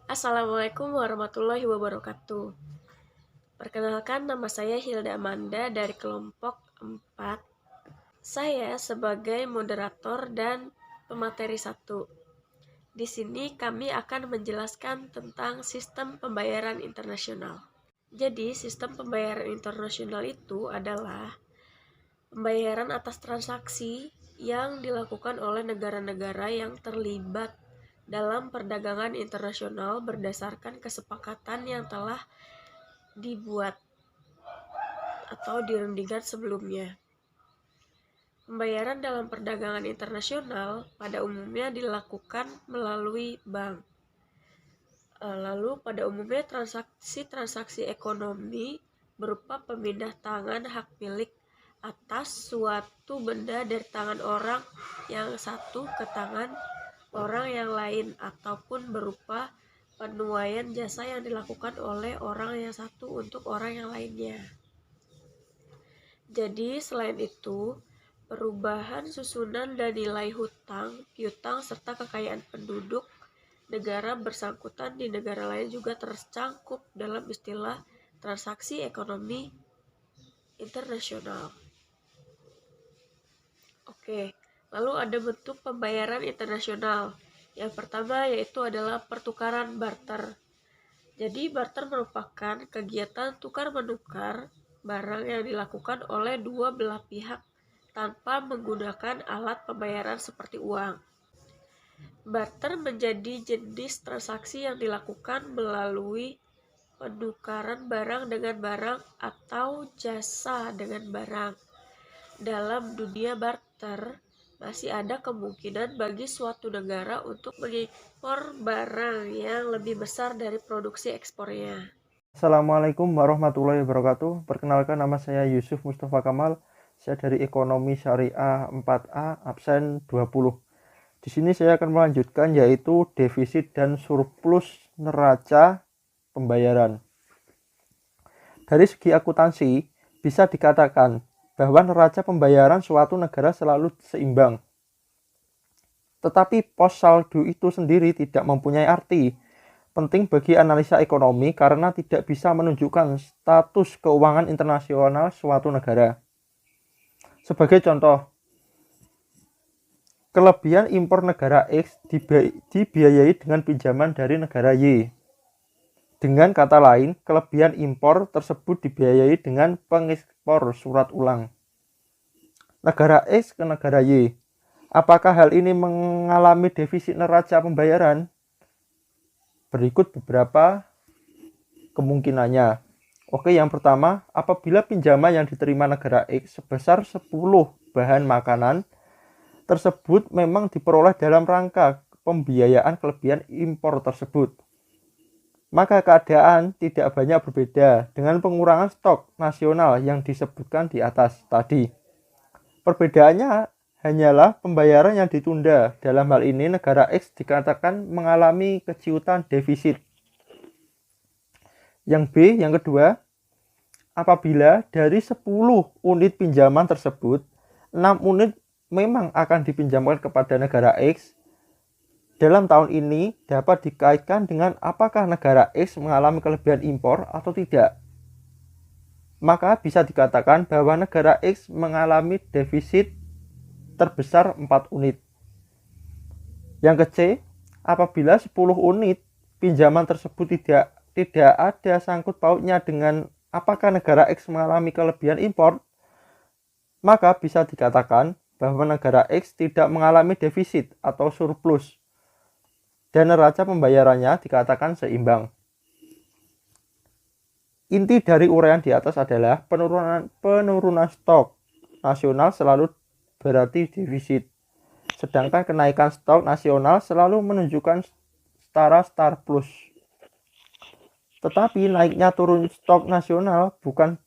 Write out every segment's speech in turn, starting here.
Assalamualaikum warahmatullahi wabarakatuh. Perkenalkan, nama saya Hilda Amanda dari kelompok 4. Saya sebagai moderator dan pemateri 1. Di sini kami akan menjelaskan tentang sistem pembayaran internasional. Jadi, sistem pembayaran internasional itu adalah pembayaran atas transaksi yang dilakukan oleh negara-negara yang terlibat dalam perdagangan internasional berdasarkan kesepakatan yang telah dibuat atau dirundingkan sebelumnya. Pembayaran dalam perdagangan internasional pada umumnya dilakukan melalui bank. Lalu pada umumnya transaksi ekonomi berupa pemindah tangan hak milik atas suatu benda dari tangan orang yang satu ke tangan orang yang lain, ataupun berupa penuaian jasa yang dilakukan oleh orang yang satu untuk orang yang lainnya. Jadi selain itu, perubahan susunan dan nilai hutang, piutang, serta kekayaan penduduk negara bersangkutan di negara lain juga tercangkup dalam istilah transaksi ekonomi internasional. Oke, lalu ada bentuk pembayaran internasional. Yang pertama yaitu adalah pertukaran barter. Jadi barter merupakan kegiatan tukar-menukar barang yang dilakukan oleh dua belah pihak tanpa menggunakan alat pembayaran seperti uang. Barter menjadi jenis transaksi yang dilakukan melalui penukaran barang dengan barang atau jasa dengan barang. Dalam dunia barter, masih ada kemungkinan bagi suatu negara untuk mengimpor barang yang lebih besar dari produksi ekspornya. Assalamualaikum warahmatullahi wabarakatuh. Perkenalkan, nama saya Yusuf Mustafa Kamal. Saya dari Ekonomi Syariah 4A, absen 20. Di sini saya akan melanjutkan yaitu defisit dan surplus neraca pembayaran. Dari segi akuntansi, bisa dikatakan bahwa neraca pembayaran suatu negara selalu seimbang. Tetapi pos saldo itu sendiri tidak mempunyai arti penting bagi analisa ekonomi karena tidak bisa menunjukkan status keuangan internasional suatu negara. Sebagai contoh, kelebihan impor negara X dibiayai dengan pinjaman dari negara Y. Dengan kata lain, kelebihan impor tersebut dibiayai dengan pengekspor surat ulang negara X ke negara Y. Apakah hal ini mengalami defisit neraca pembayaran? Berikut beberapa kemungkinannya. Oke, yang pertama, apabila pinjaman yang diterima negara X sebesar 10 bahan makanan tersebut memang diperoleh dalam rangka pembiayaan kelebihan impor tersebut, maka keadaan tidak banyak berbeda dengan pengurangan stok nasional yang disebutkan di atas tadi. Perbedaannya hanyalah pembayaran yang ditunda. Dalam hal ini negara X dikatakan mengalami kejutan defisit. Yang kedua, apabila dari 10 unit pinjaman tersebut, 6 unit memang akan dipinjamkan kepada negara X, dalam tahun ini dapat dikaitkan dengan apakah negara X mengalami kelebihan impor atau tidak. Maka bisa dikatakan bahwa negara X mengalami defisit terbesar 4 unit. Yang ke C, apabila 10 unit pinjaman tersebut tidak ada sangkut pautnya dengan apakah negara X mengalami kelebihan impor, maka bisa dikatakan bahwa negara X tidak mengalami defisit atau surplus dan neraca pembayarannya dikatakan seimbang. Inti dari uraian di atas adalah penurunan stok nasional selalu berarti defisit, sedangkan kenaikan stok nasional selalu menunjukkan star plus. Tetapi naiknya turun stok nasional bukan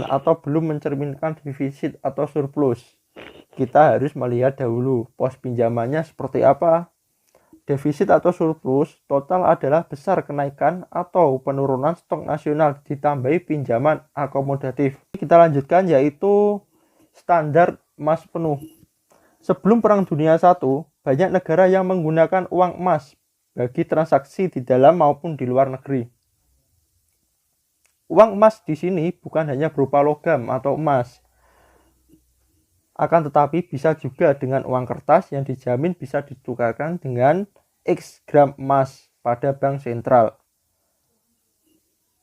atau belum mencerminkan defisit atau surplus. Kita harus melihat dahulu pos pinjamannya seperti apa. Defisit atau surplus total adalah besar kenaikan atau penurunan stok nasional ditambahi pinjaman akomodatif. Kita lanjutkan yaitu standar emas penuh. Sebelum Perang Dunia I, banyak negara yang menggunakan uang emas bagi transaksi di dalam maupun di luar negeri. Uang emas di sini bukan hanya berupa logam atau emas, akan tetapi bisa juga dengan uang kertas yang dijamin bisa ditukarkan dengan X gram emas pada bank sentral.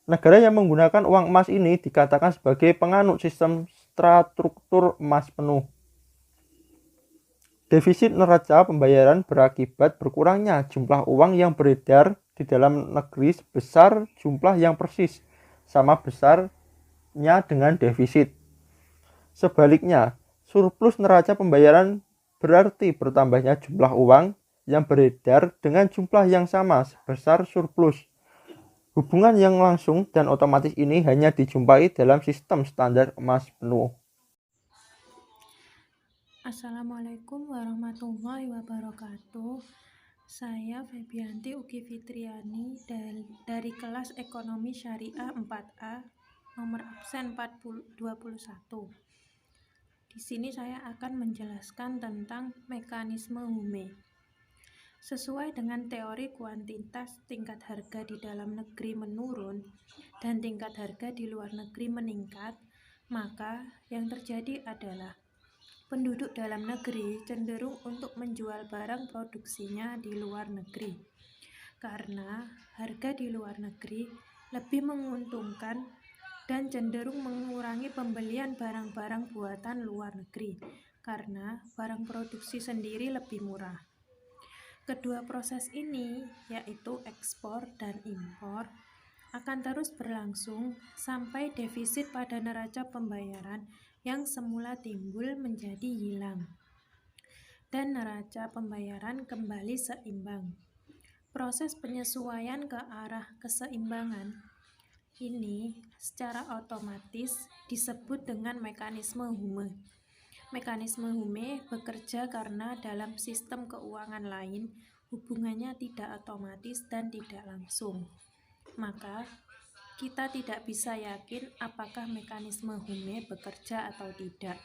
Negara yang menggunakan uang emas ini dikatakan sebagai penganut sistem struktur emas penuh. Defisit neraca pembayaran berakibat berkurangnya jumlah uang yang beredar di dalam negeri sebesar jumlah yang persis sama besarnya dengan defisit. Sebaliknya, surplus neraca pembayaran berarti bertambahnya jumlah uang yang beredar dengan jumlah yang sama sebesar surplus. Hubungan yang langsung dan otomatis ini hanya dijumpai dalam sistem standar emas penuh. Assalamualaikum warahmatullahi wabarakatuh. Saya Febianti Uki Fitriani dari kelas Ekonomi Syariah 4A, nomor absen 21. Di sini saya akan menjelaskan tentang mekanisme Hume. Sesuai dengan teori kuantitas, tingkat harga di dalam negeri menurun dan tingkat harga di luar negeri meningkat, maka yang terjadi adalah penduduk dalam negeri cenderung untuk menjual barang produksinya di luar negeri, karena harga di luar negeri lebih menguntungkan dan cenderung mengurangi pembelian barang-barang buatan luar negeri, karena barang produksi sendiri lebih murah. Kedua proses ini, yaitu ekspor dan impor, akan terus berlangsung sampai defisit pada neraca pembayaran yang semula timbul menjadi hilang, dan neraca pembayaran kembali seimbang. Proses penyesuaian ke arah keseimbangan ini secara otomatis disebut dengan mekanisme Hume. Mekanisme Hume bekerja karena dalam sistem keuangan lain hubungannya tidak otomatis dan tidak langsung. Maka kita tidak bisa yakin apakah mekanisme Hume bekerja atau tidak.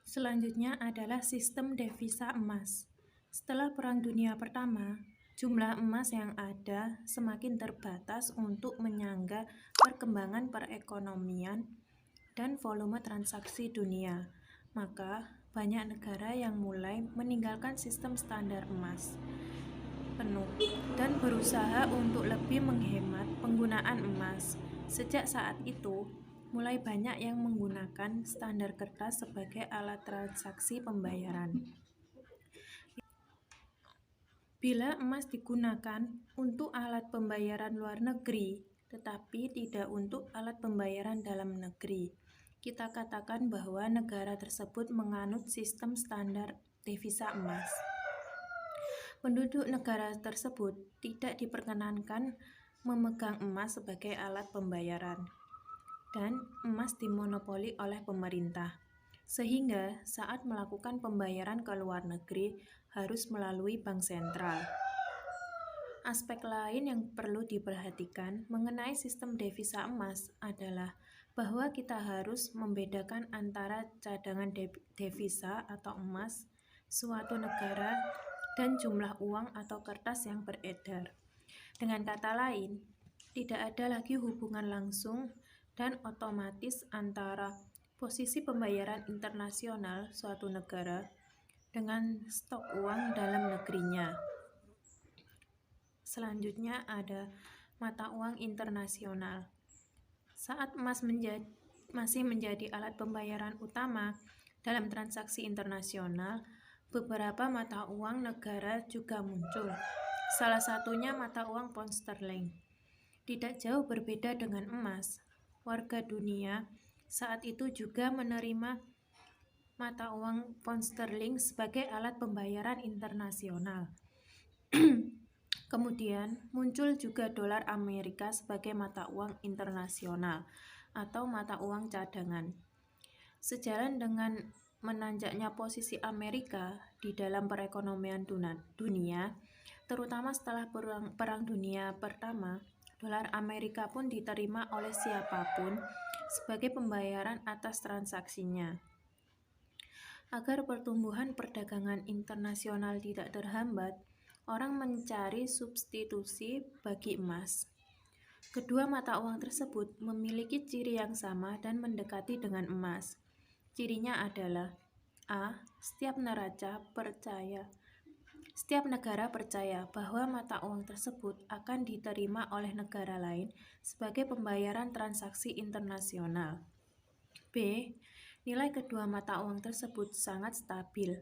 Selanjutnya adalah sistem devisa emas. Setelah Perang Dunia Pertama, jumlah emas yang ada semakin terbatas untuk menyangga perkembangan perekonomian dan volume transaksi dunia. Maka, banyak negara yang mulai meninggalkan sistem standar emas penuh dan berusaha untuk lebih menghemat penggunaan emas. Sejak saat itu, mulai banyak yang menggunakan standar kertas sebagai alat transaksi pembayaran. Bila emas digunakan untuk alat pembayaran luar negeri, tetapi tidak untuk alat pembayaran dalam negeri, kita katakan bahwa negara tersebut menganut sistem standar devisa emas. Penduduk negara tersebut tidak diperkenankan memegang emas sebagai alat pembayaran, dan emas dimonopoli oleh pemerintah, sehingga saat melakukan pembayaran ke luar negeri harus melalui bank sentral. Aspek lain yang perlu diperhatikan mengenai sistem devisa emas adalah bahwa kita harus membedakan antara cadangan devisa atau emas suatu negara dan jumlah uang atau kertas yang beredar. Dengan kata lain, tidak ada lagi hubungan langsung dan otomatis antara posisi pembayaran internasional suatu negara dengan stok uang dalam negerinya. Selanjutnya ada mata uang internasional. Saat emas masih menjadi alat pembayaran utama dalam transaksi internasional, beberapa mata uang negara juga muncul. Salah satunya mata uang pound sterling. Tidak jauh berbeda dengan emas, warga dunia saat itu juga menerima mata uang pound sterling sebagai alat pembayaran internasional. Kemudian muncul juga dolar Amerika sebagai mata uang internasional atau mata uang cadangan. Sejalan dengan menanjaknya posisi Amerika di dalam perekonomian dunia, terutama setelah Perang Dunia Pertama, dolar Amerika pun diterima oleh siapapun sebagai pembayaran atas transaksinya. Agar pertumbuhan perdagangan internasional tidak terhambat, orang mencari substitusi bagi emas. Kedua mata uang tersebut memiliki ciri yang sama dan mendekati dengan emas. Cirinya adalah A. Setiap negara percaya bahwa mata uang tersebut akan diterima oleh negara lain sebagai pembayaran transaksi internasional. B. Nilai kedua mata uang tersebut sangat stabil.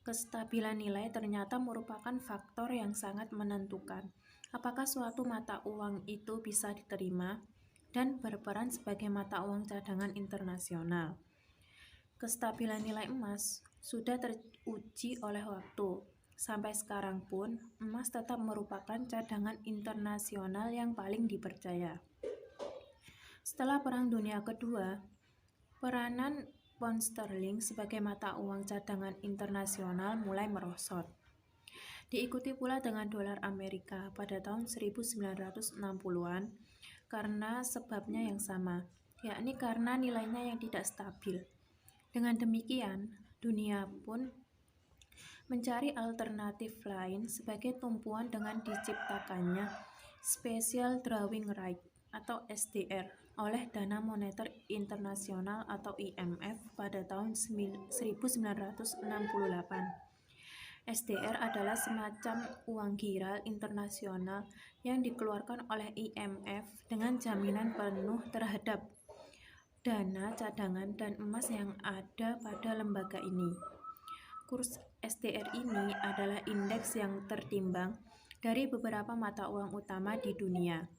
Kestabilan nilai ternyata merupakan faktor yang sangat menentukan apakah suatu mata uang itu bisa diterima dan berperan sebagai mata uang cadangan internasional. Kestabilan nilai emas sudah teruji oleh waktu. Sampai sekarang pun, emas tetap merupakan cadangan internasional yang paling dipercaya. Setelah Perang Dunia Kedua, peranan pound sterling sebagai mata uang cadangan internasional mulai merosot. Diikuti pula dengan dolar Amerika pada tahun 1960-an karena sebabnya yang sama, yakni karena nilainya yang tidak stabil. Dengan demikian, dunia pun mencari alternatif lain sebagai tumpuan dengan diciptakannya Special Drawing Right atau SDR oleh Dana Moneter Internasional atau IMF pada tahun 1968. SDR adalah semacam uang giral internasional yang dikeluarkan oleh IMF dengan jaminan penuh terhadap dana cadangan dan emas yang ada pada lembaga ini. Kurs SDR ini adalah indeks yang tertimbang dari beberapa mata uang utama di dunia.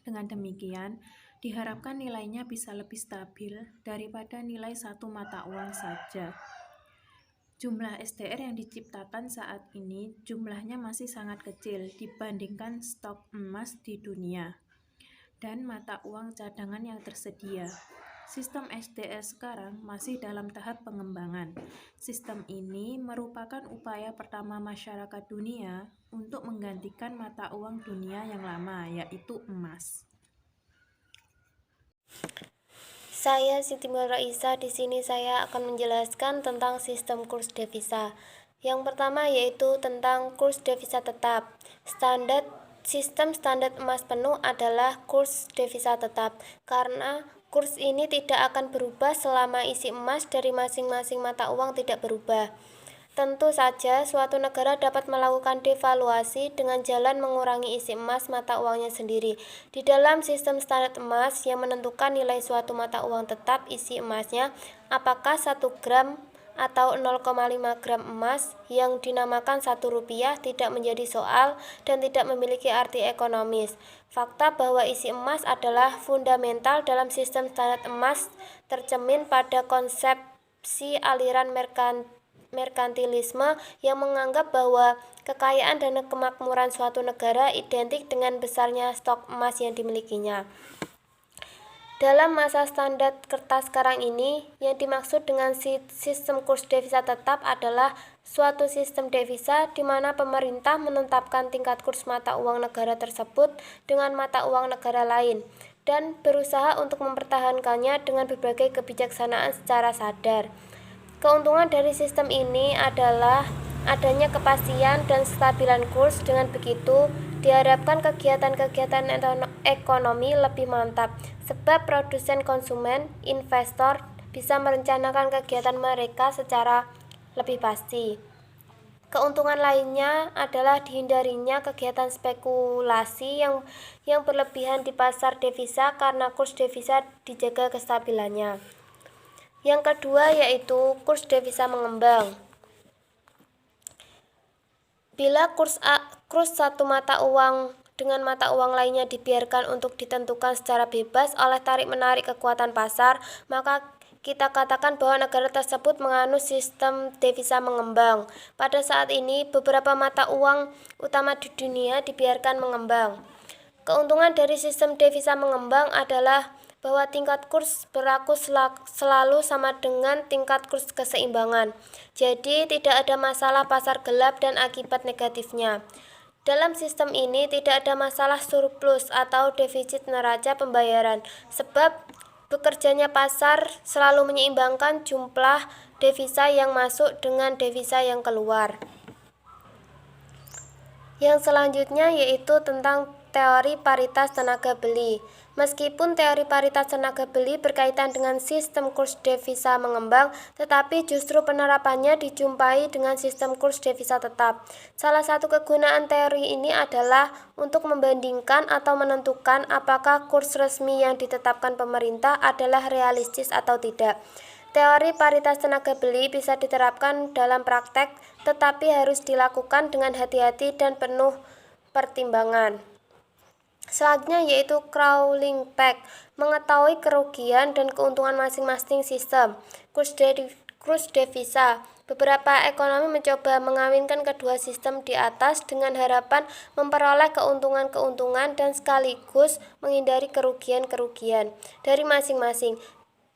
Dengan demikian, diharapkan nilainya bisa lebih stabil daripada nilai satu mata uang saja. Jumlah SDR yang diciptakan saat ini jumlahnya masih sangat kecil dibandingkan stok emas di dunia dan mata uang cadangan yang tersedia. Sistem SDR sekarang masih dalam tahap pengembangan. Sistem ini merupakan upaya pertama masyarakat dunia untuk menggantikan mata uang dunia yang lama, yaitu emas. Saya Siti Raisa. Di sini saya akan menjelaskan tentang sistem kurs devisa. Yang pertama yaitu tentang kurs devisa tetap. Sistem standar emas penuh adalah kurs devisa tetap, karena kurs ini tidak akan berubah selama isi emas dari masing-masing mata uang tidak berubah. Tentu saja, suatu negara dapat melakukan devaluasi dengan jalan mengurangi isi emas mata uangnya sendiri. Di dalam sistem standar emas, yang menentukan nilai suatu mata uang tetap isi emasnya, apakah 1 gram atau 0,5 gram emas yang dinamakan Rp1 tidak menjadi soal dan tidak memiliki arti ekonomis. Fakta bahwa isi emas adalah fundamental dalam sistem standar emas tercermin pada konsepsi aliran merkantilisme yang menganggap bahwa kekayaan dan kemakmuran suatu negara identik dengan besarnya stok emas yang dimilikinya. Dalam masa standar kertas sekarang ini, yang dimaksud dengan sistem kurs devisa tetap adalah suatu sistem devisa di mana pemerintah menetapkan tingkat kurs mata uang negara tersebut dengan mata uang negara lain dan berusaha untuk mempertahankannya dengan berbagai kebijaksanaan secara sadar. Keuntungan dari sistem ini adalah adanya kepastian dan stabilan kurs. Dengan begitu, diharapkan kegiatan-kegiatan ekonomi lebih mantap, sebab produsen, konsumen, investor bisa merencanakan kegiatan mereka secara lebih pasti. Keuntungan lainnya adalah dihindarinya kegiatan spekulasi yang berlebihan di pasar devisa karena kurs devisa dijaga kestabilannya. Yang kedua yaitu kurs devisa mengembang. Bila kurs satu mata uang dengan mata uang lainnya dibiarkan untuk ditentukan secara bebas oleh tarik-menarik kekuatan pasar, maka kita katakan bahwa negara tersebut menganut sistem devisa mengembang. Pada saat ini, beberapa mata uang utama di dunia dibiarkan mengembang. Keuntungan dari sistem devisa mengembang adalah bahwa tingkat kurs berlaku selalu sama dengan tingkat kurs keseimbangan. Jadi tidak ada masalah pasar gelap dan akibat negatifnya. Dalam sistem ini tidak ada masalah surplus atau defisit neraca pembayaran, sebab bekerjanya pasar selalu menyeimbangkan jumlah devisa yang masuk dengan devisa yang keluar. Yang selanjutnya yaitu tentang teori paritas tenaga beli. Meskipun teori paritas tenaga beli berkaitan dengan sistem kurs devisa mengembang, tetapi justru penerapannya dijumpai dengan sistem kurs devisa tetap. Salah satu kegunaan teori ini adalah untuk membandingkan atau menentukan apakah kurs resmi yang ditetapkan pemerintah adalah realistis atau tidak. Teori paritas tenaga beli bisa diterapkan dalam praktek, tetapi harus dilakukan dengan hati-hati dan penuh pertimbangan. Selanjutnya yaitu crawling peg, mengetahui kerugian dan keuntungan masing-masing sistem kurs devisa. Beberapa ekonomi mencoba mengawinkan kedua sistem di atas dengan harapan memperoleh keuntungan-keuntungan dan sekaligus menghindari kerugian-kerugian dari masing-masing.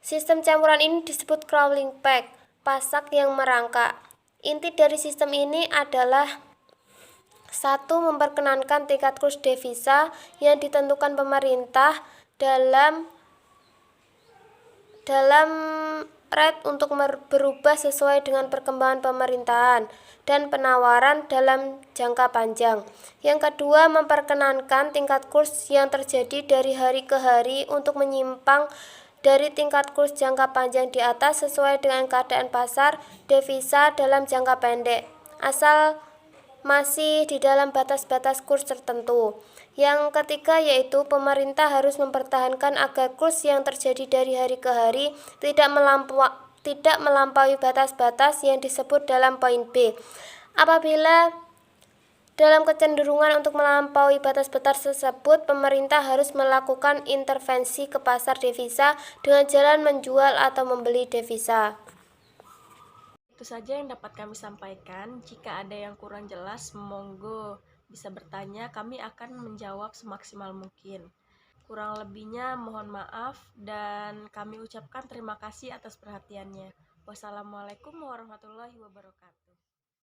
Sistem campuran ini disebut crawling peg, pasak yang merangkak. Inti dari sistem ini adalah satu, memperkenankan tingkat kurs devisa yang ditentukan pemerintah dalam rate untuk berubah sesuai dengan perkembangan pemerintahan dan penawaran dalam jangka panjang. Yang kedua, memperkenankan tingkat kurs yang terjadi dari hari ke hari untuk menyimpang dari tingkat kurs jangka panjang di atas sesuai dengan keadaan pasar devisa dalam jangka pendek, asal masih di dalam batas-batas kurs tertentu. Yang ketiga yaitu pemerintah harus mempertahankan agar kurs yang terjadi dari hari ke hari tidak melampaui batas-batas yang disebut dalam poin B. Apabila dalam kecenderungan untuk melampaui batas-batas tersebut, pemerintah harus melakukan intervensi ke pasar devisa dengan jalan menjual atau membeli devisa. Itu saja yang dapat kami sampaikan. Jika ada yang kurang jelas, monggo bisa bertanya, kami akan menjawab semaksimal mungkin. Kurang lebihnya mohon maaf dan kami ucapkan terima kasih atas perhatiannya. Wassalamualaikum warahmatullahi wabarakatuh.